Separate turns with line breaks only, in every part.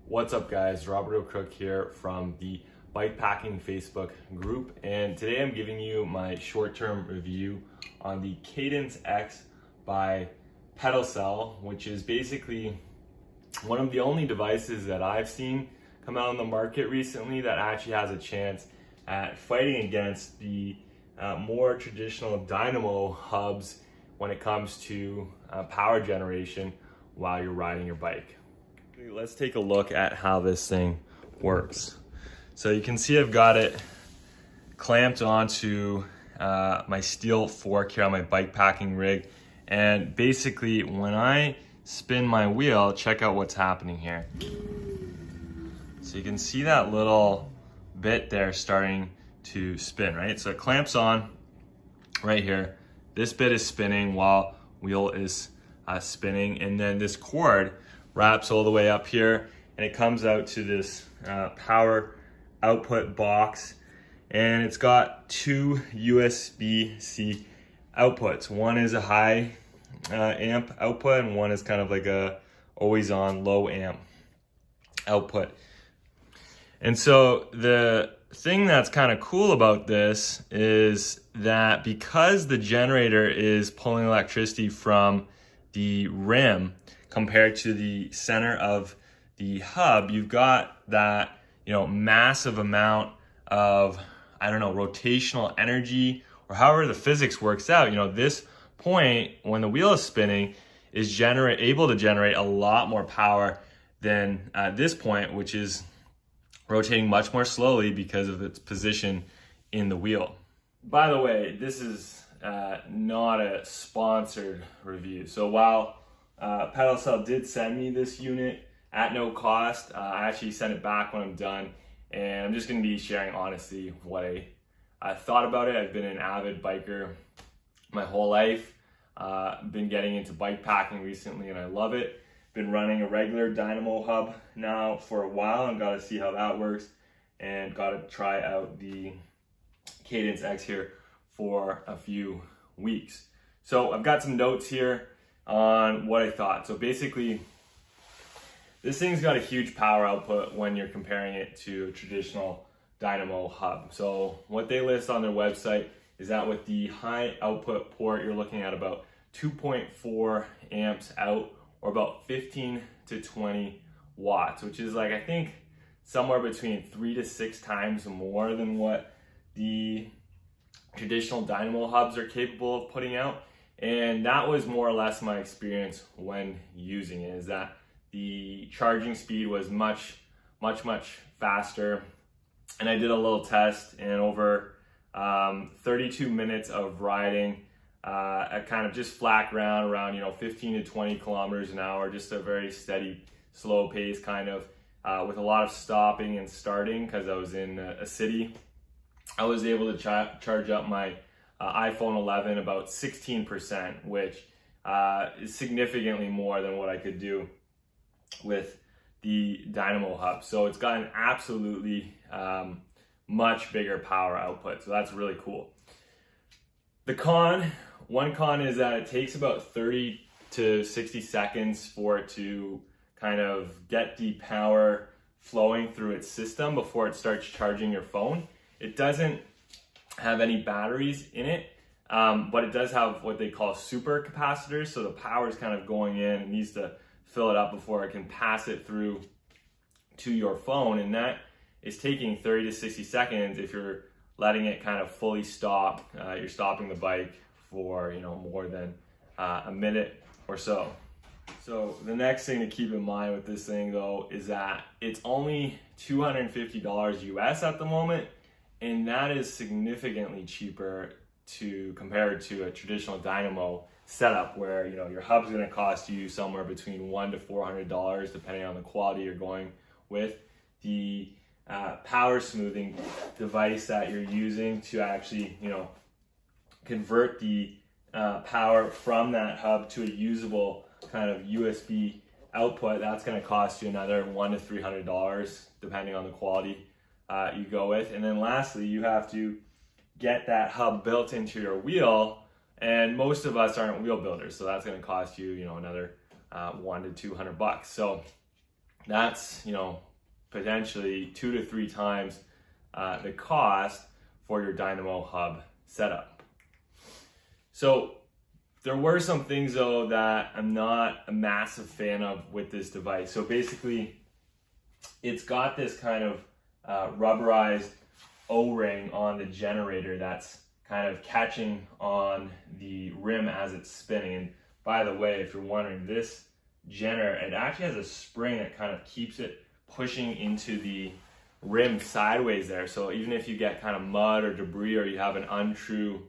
What's up guys, Robert O'Crook here from the Bikepacking Facebook group, and today I'm giving you my short-term review on the Cadence X by PedalCell, which is basically one of the only devices that I've seen come out on the market recently that actually has a chance at fighting against the more traditional dynamo hubs when it comes to power generation while you're riding your bike. Let's take a look at how this thing works. So you can see I've got it clamped onto my steel fork here on my bikepacking rig, and basically when I spin my wheel, check out what's happening here. So you can see that little bit there starting to spin, right? So it clamps on right here. This bit is spinning while wheel is spinning, and then this cord wraps all the way up here and it comes out to this power output box, and it's got two USB-C outputs. One is a high amp output and one is kind of like a always on low amp output. And so the thing that's kind of cool about this is that because the generator is pulling electricity from the rim compared to the center of the hub, you've got that, massive amount of, rotational energy, or however the physics works out. This point, when the wheel is spinning, is able to generate a lot more power than this point, which is rotating much more slowly because of its position in the wheel. By the way, this is not a sponsored review. So while PedalCell did send me this unit at no cost, I actually send it back when I'm done, and I'm just going to be sharing honestly what I thought about it. I've been an avid biker my whole life. Been getting into bike packing recently and I love it. Been running a regular dynamo hub now for a while and got to see how that works, and got to try out the Cadence X here for a few weeks. So I've got some notes here on what I thought. So basically, this thing's got a huge power output when you're comparing it to a traditional dynamo hub. So what they list on their website is that with the high output port, you're looking at about 2.4 amps out, or about 15 to 20 watts, which is I think somewhere between 3 to 6 times more than what the traditional dynamo hubs are capable of putting out. And that was more or less my experience when using it, is that the charging speed was much faster. And I did a little test, and over 32 minutes of riding at kind of just flat ground around 15 to 20 kilometers an hour, just a very steady, slow pace kind of, with a lot of stopping and starting because I was in a city. I was able to charge up my iPhone 11 about 16%, which is significantly more than what I could do with the dynamo hub. So it's got an absolutely much bigger power output. So that's really cool. One con is that it takes about 30 to 60 seconds for it to kind of get the power flowing through its system before it starts charging your phone. It doesn't have any batteries in it, but it does have what they call super capacitors. So the power is kind of going in, it needs to fill it up before it can pass it through to your phone. And that is taking 30 to 60 seconds. If you're letting it kind of fully stop, you're stopping the bike for more than a minute or so. So the next thing to keep in mind with this thing though is that it's only $250 US at the moment, and that is significantly cheaper compared to a traditional dynamo setup, where your hub's going to cost you somewhere between $100 to $400 depending on the quality you're going with. The power smoothing device that you're using to actually convert the power from that hub to a usable kind of USB output, that's going to cost you another $100 to $300 depending on the quality you go with. And then lastly, you have to get that hub built into your wheel, and most of us aren't wheel builders, so that's going to cost you another $100 to $200. So that's, potentially 2 to 3 times the cost for your dynamo hub setup. So there were some things though that I'm not a massive fan of with this device. So basically it's got this kind of rubberized O-ring on the generator that's kind of catching on the rim as it's spinning. And by the way, if you're wondering, this generator, it actually has a spring that kind of keeps it pushing into the rim sideways there. So even if you get kind of mud or debris, or you have an untrue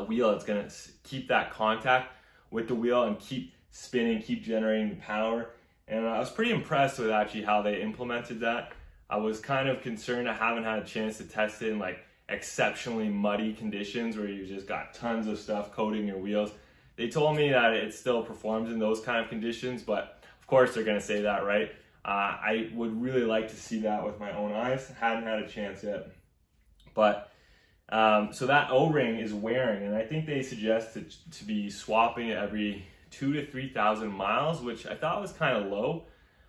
wheel, it's going to keep that contact with the wheel and keep spinning, keep generating the power. And I was pretty impressed with actually how they implemented that. I was kind of concerned. I haven't had a chance to test it in like exceptionally muddy conditions where you just got tons of stuff coating your wheels. They told me that it still performs in those kind of conditions, but of course they're going to say that, right? I would really like to see that with my own eyes. Hadn't had a chance yet. But so that O-ring is wearing, and I think they suggest to be swapping it every 2,000 to 3,000 miles, which I thought was kind of low.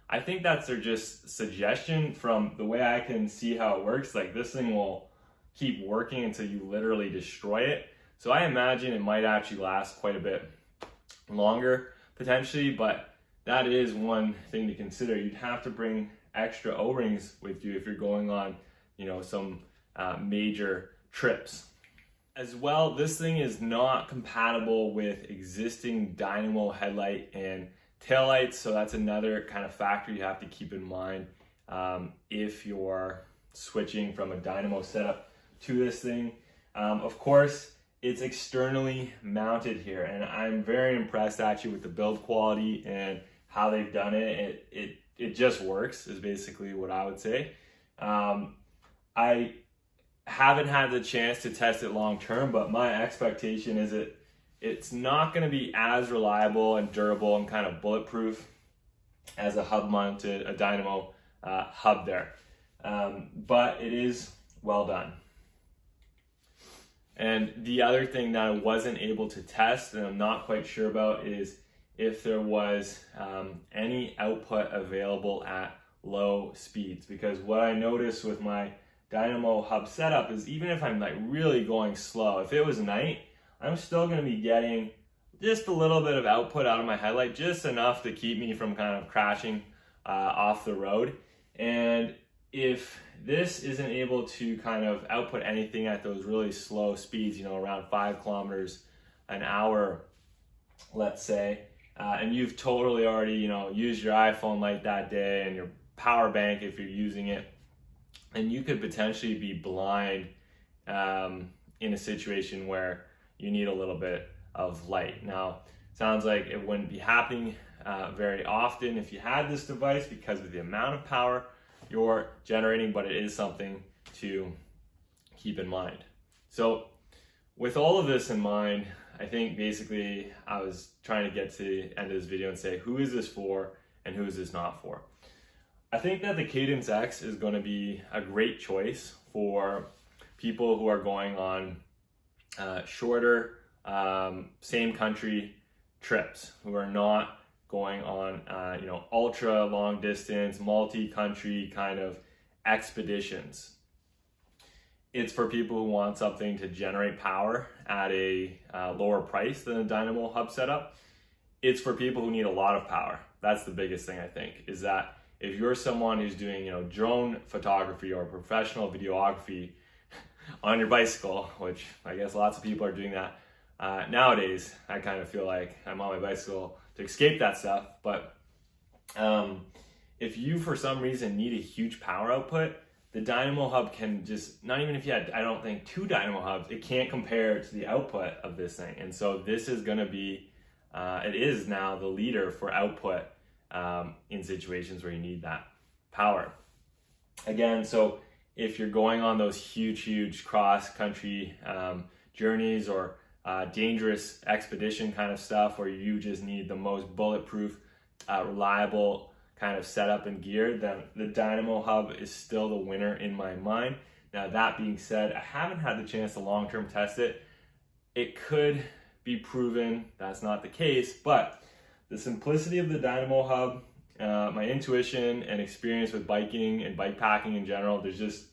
I think that's their just suggestion. From the way I can see how it works, like this thing will keep working until you literally destroy it. So I imagine it might actually last quite a bit longer potentially, but that is one thing to consider. You'd have to bring extra O-rings with you if you're going on, some major trips. As well, this thing is not compatible with existing dynamo headlight and taillights, so that's another kind of factor you have to keep in mind if you're switching from a dynamo setup to this thing. Of course, it's externally mounted here, and I'm very impressed actually with the build quality and how they've done it. It just works is basically what I would say. I haven't had the chance to test it long term, but my expectation is it's not going to be as reliable and durable and kind of bulletproof as a hub mounted, a dynamo hub there. But it is well done. And the other thing that I wasn't able to test and I'm not quite sure about is if there was any output available at low speeds, because what I noticed with my dynamo hub setup is even if I'm like really going slow, if it was night, I'm still going to be getting just a little bit of output out of my headlight, just enough to keep me from kind of crashing off the road. And if this isn't able to kind of output anything at those really slow speeds, around 5 kilometers an hour, let's say, and you've totally already, used your iPhone light that day and your power bank if you're using it, and you could potentially be blind in a situation where you need a little bit of light. Now, sounds like it wouldn't be happening very often if you had this device because of the amount of power you're generating, but it is something to keep in mind. So with all of this in mind, I think basically I was trying to get to the end of this video and say, who is this for and who is this not for? I think that the Cadence X is going to be a great choice for people who are going on shorter, same country trips, who are not going on, ultra long distance, multi-country kind of expeditions. It's for people who want something to generate power at a lower price than a dynamo hub setup. It's for people who need a lot of power. That's the biggest thing I think, is that if you're someone who's doing, drone photography or professional videography on your bicycle, which I guess lots of people are doing that nowadays, I kind of feel like I'm on my bicycle to escape that stuff. But if you, for some reason, need a huge power output, the dynamo hub can just, not even if you had, I don't think, 2 dynamo hubs, it can't compare to the output of this thing. And so this is going to be, it is now the leader for output in situations where you need that power. Again, so if you're going on those huge cross-country journeys or dangerous expedition kind of stuff where you just need the most bulletproof, reliable kind of setup and gear, then the dynamo hub is still the winner in my mind. Now, that being said, I haven't had the chance to long-term test it. It could be proven that's not the case, but the simplicity of the dynamo hub my intuition and experience with biking and bike packing in general, there's just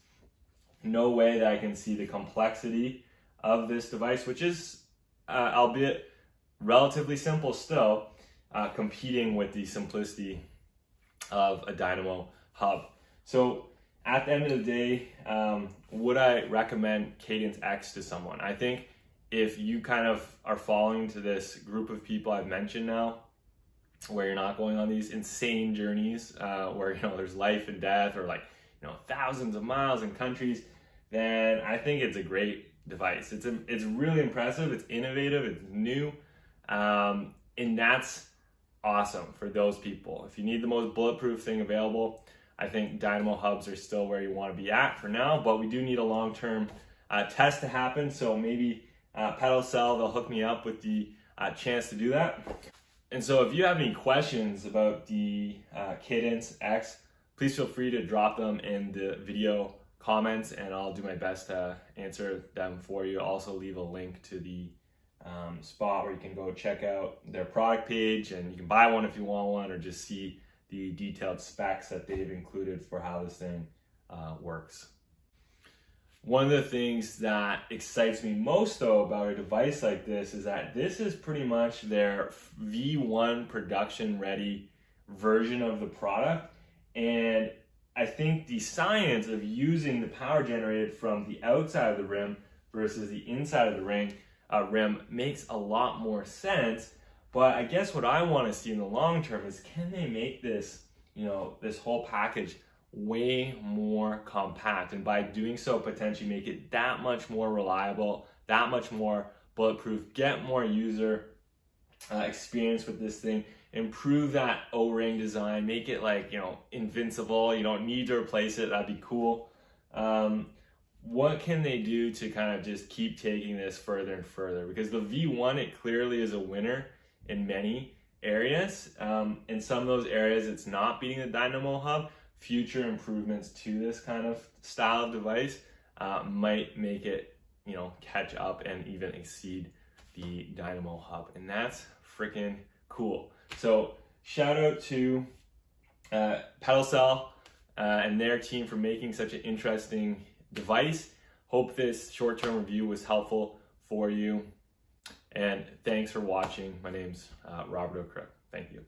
no way that I can see the complexity of this device, which is, albeit relatively simple still, competing with the simplicity of a dynamo hub. So at the end of the day, would I recommend Cadence X to someone? I think if you kind of are falling to this group of people I've mentioned now, where you're not going on these insane journeys, where there's life and death, or thousands of miles in countries, then I think it's a great device. It's really impressive. It's innovative. It's new, and that's awesome for those people. If you need the most bulletproof thing available, I think dynamo hubs are still where you want to be at for now. But we do need a long-term test to happen. So maybe PedalCell, they'll hook me up with the chance to do that. And so if you have any questions about the Cadence X, please feel free to drop them in the video comments, and I'll do my best to answer them for you. I'll also leave a link to the spot where you can go check out their product page, and you can buy one if you want one, or just see the detailed specs that they've included for how this thing works. One of the things that excites me most though about a device like this is that this is pretty much their V1 production ready version of the product. And I think the science of using the power generated from the outside of the rim versus the inside of the rim makes a lot more sense. But I guess what I want to see in the long term is, can they make this, this whole package way more compact, and by doing so potentially make it that much more reliable, that much more bulletproof, get more user experience with this thing, improve that O-ring design, make it invincible, you don't need to replace it, that'd be cool. What can they do to kind of just keep taking this further and further? Because the V1, it clearly is a winner in many areas. In some of those areas it's not beating the dynamo hub. Future improvements to this kind of style of device might make it, catch up and even exceed the dynamo hub, and that's freaking cool. So shout out to PedalCell and their team for making such an interesting device. Hope this short-term review was helpful for you, and thanks for watching. My name's Robert O'Crook. Thank you.